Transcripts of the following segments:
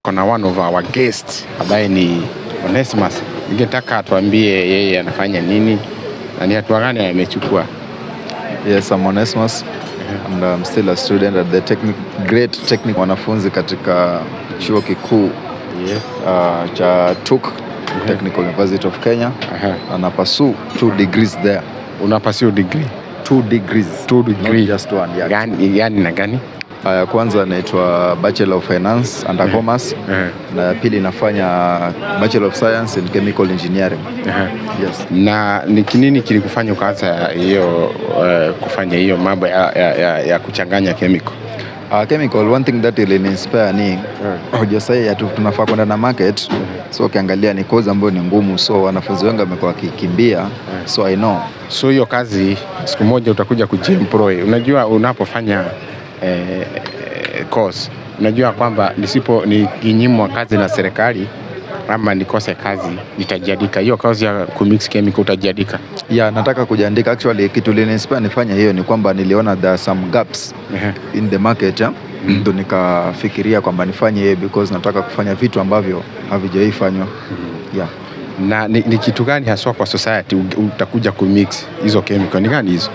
tuko na one of our guests ambaye ni Onesimus. Ningetaka atuambie yeye anafanya nini na ni hatua gani amechukua. Yes, I'm Onesimus and I'm still a student at the great technical wanafunzi katika chuo kikuu cha TUK, Technical University of Kenya. And I pursue 2 degrees there. Una pursue degree? 2 degrees. 2 degrees. Not just one. Yeah. Gani na gani? Kwanza naitwa Bachelor of Finance and Commerce. Na ya pili nafanya Bachelor of Science in Chemical Engineering. Yes. Na ni kinini kilikufanya ukaanza hiyo kufanya hiyo mambo ya kuchanganya chemical? Chemical, one thing that will inspire ni hujasai tunafaa kwenda na market. So ukiangalia ni course ambayo ni ngumu, so wanafunzi wengi wamekuwa wakikimbia. So I know. So hiyo kazi siku moja utakuja kujiemploy. Unajua unapofanya course, unajua kwamba nikinyimwa kazi na serikali ama nikose kazi nitajiandika. Hiyo kazi ya kumix chemical utajiandika? Yeah, nataka kujiandika. Actually kitu lininspire nifanye hiyo ni kwamba niliona there are some gaps in the market, ndo nikafikiria kwamba nifanye hiyo because nataka kufanya vitu ambavyo havijaifanywa. Yeah. Na ni kitu gani haswa kwa society utakuja kumix hizo chemical? Ni gani hizo?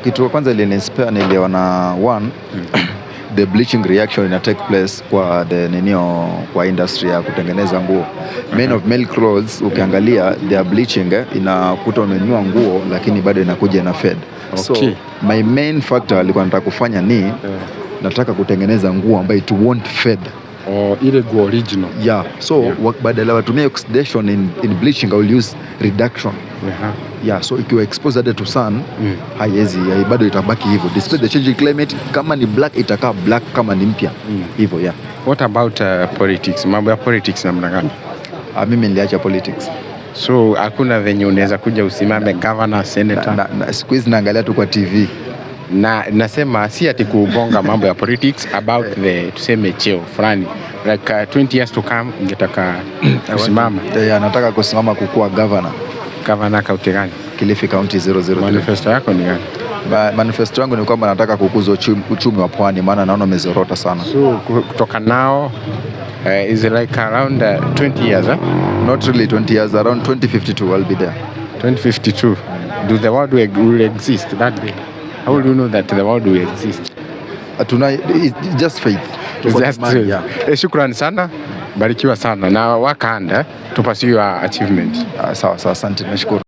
Kitu kwanza lininspire niliona the bleaching reaction ina take place kwa kwa industry ya kutengeneza nguo. Male clothes ukiangalia they are bleaching, inakuta umenunua nguo lakini bado inakuja ina fade. So my main factor alikuwa nataka kufanya ni nataka kutengeneza nguo ambayo it won't fade. Ile nguo original. Yeah. So badala watumie oxidation in bleaching, I will use reduction. Yeah, so ikiwa exposed to sun bado itabaki hivyo. Despite the changing climate, kama ni black itakaa black, kama ni mpya hivyo. Yeah. What about politics? Mambo ya politics namna gani? Mimi niliacha politics. So hakuna venye unaweza kuja usimame governor, senator? Siku hizi naangalia tu kwa TV. Na nasema si ati kugonga mambo ya politics about the tuseme cheo fulani like 20 years to come ningetaka kusimama. Yeah, nataka kusimama kukuwa governor. Governor kaunti gani? Kilifi County 003. Manifesto yako ni gani? Manifesto yangu ni kwamba nataka kukuza uchumi wa pwani, maana naona umezorota sana. So kutoka now is it like around 20 years? Not really 20 years, around 2052 I'll be there. 2052. Do the world will exist that day? How will you know that the world will exist? It's just faith. Shukrani sana, barikiwa sana na wakanda to pursue your achievement. Sawa, asante, nashukuru.